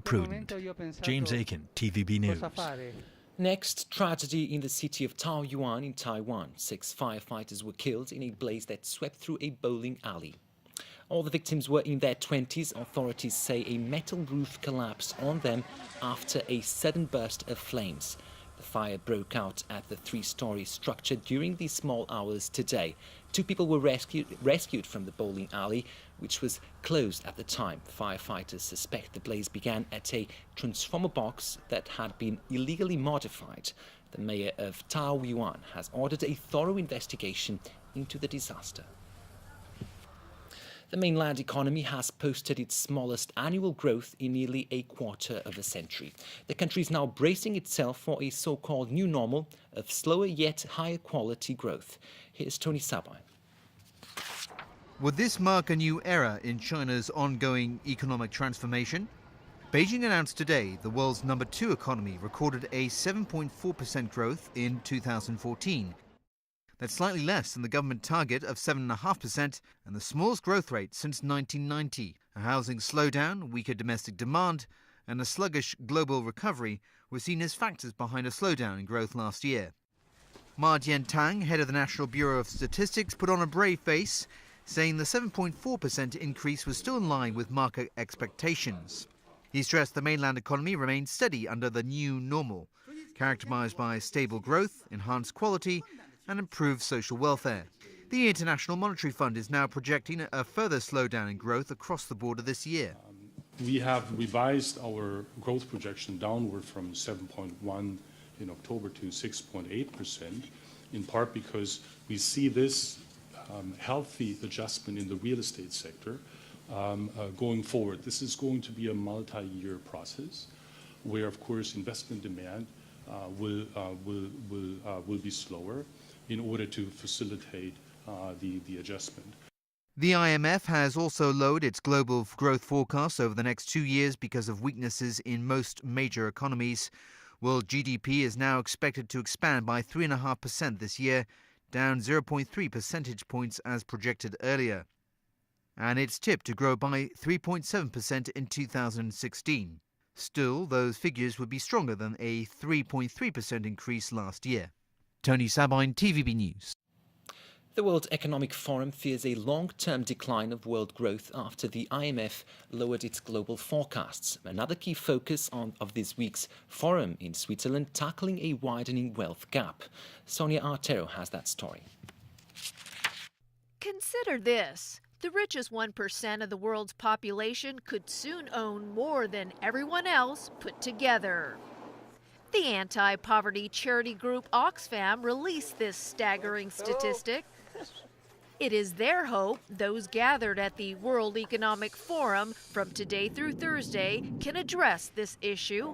Prudent. James Aiken, TVB News. Next, tragedy in the city of Taoyuan in Taiwan. 6 firefighters were killed in a blaze that swept through a bowling alley. All the victims were in their 20s. Authorities say a metal roof collapsed on them after a sudden burst of flames. The fire broke out at the 3-story structure during the small hours today. 2 people were rescued from the bowling alley, which was closed at the time. Firefighters suspect the blaze began at a transformer box that had been illegally modified. The mayor of Taoyuan has ordered a thorough investigation into the disaster. The mainland economy has posted its smallest annual growth in nearly a quarter of a century. The country is now bracing itself for a so-called new normal of slower yet higher quality growth. Here's Tony Sabine. Would this mark a new era in China's ongoing economic transformation? Beijing announced today the world's number 2 economy recorded a 7.4% growth in 2014. That's slightly less than the government target of 7.5% and the smallest growth rate since 1990. A housing slowdown, weaker domestic demand, and a sluggish global recovery were seen as factors behind a slowdown in growth last year. Ma Jiantang, head of the National Bureau of Statistics, put on a brave face, saying the 7.4% increase was still in line with market expectations. He stressed the mainland economy remained steady under the new normal, characterized by stable growth, enhanced quality, and improved social welfare. The International Monetary Fund is now projecting a further slowdown in growth across the border this year. We have revised our growth projection downward from 7.1 in October to 6.8%, in part because we see this healthy adjustment in the real estate sector going forward. This is going to be a multi-year process where, of course, investment demand will be slower in order to facilitate the adjustment. The IMF has also lowered its global growth forecast over the next 2 years because of weaknesses in most major economies. World GDP is now expected to expand by 3.5% this year, down 0.3 percentage points as projected earlier. And it's tipped to grow by 3.7% in 2016. Still, those figures would be stronger than a 3.3% increase last year. Tony Sabine, TVB News. The World Economic Forum fears a long-term decline of world growth after the IMF lowered its global forecasts. Another key focus of this week's forum in Switzerland, tackling a widening wealth gap. Sonia Artero has that story. Consider this. The richest 1% of the world's population could soon own more than everyone else put together. The anti-poverty charity group Oxfam released this staggering statistic. It is their hope those gathered at the World Economic Forum from today through Thursday can address this issue.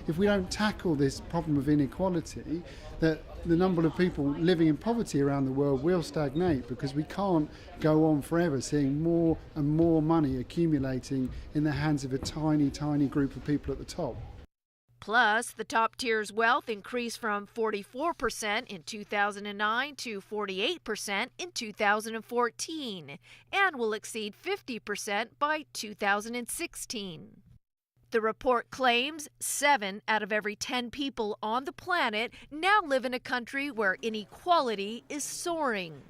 If we don't tackle this problem of inequality, that the number of people living in poverty around the world will stagnate, because we can't go on forever seeing more and more money accumulating in the hands of a tiny, tiny group of people at the top. Plus, the top tier's wealth increased from 44% in 2009 to 48% in 2014 and will exceed 50% by 2016. The report claims 7 out of every 10 people on the planet now live in a country where inequality is soaring.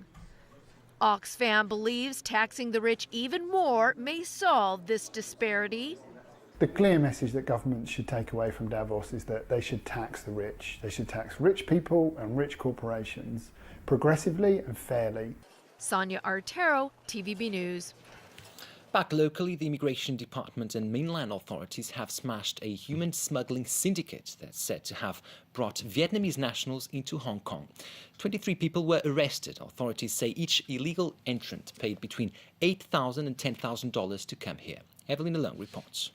Oxfam believes taxing the rich even more may solve this disparity. The clear message that governments should take away from Davos is that they should tax the rich. They should tax rich people and rich corporations progressively and fairly. Sonia Artero, TVB News. Back locally, the Immigration Department and mainland authorities have smashed a human smuggling syndicate that's said to have brought Vietnamese nationals into Hong Kong. 23 people were arrested. Authorities say each illegal entrant paid between $8,000 and $10,000 to come here. Evelyn Alone reports.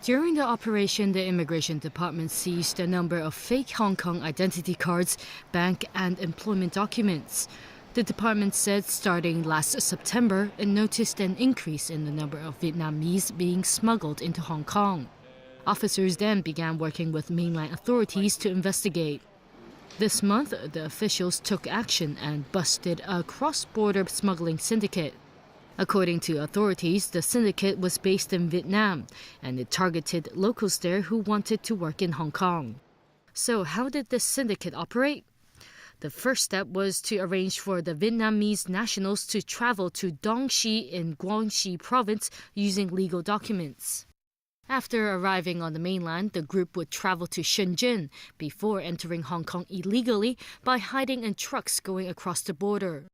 During the operation, the Immigration Department seized a number of fake Hong Kong identity cards, bank and employment documents. The department said starting last September, it noticed an increase in the number of Vietnamese being smuggled into Hong Kong. Officers then began working with mainland authorities to investigate. This month, the officials took action and busted a cross-border smuggling syndicate. According to authorities, the syndicate was based in Vietnam, and it targeted locals there who wanted to work in Hong Kong. So how did the syndicate operate? The first step was to arrange for the Vietnamese nationals to travel to Dong Xi in Guangxi province using legal documents. After arriving on the mainland, the group would travel to Shenzhen before entering Hong Kong illegally by hiding in trucks going across the border.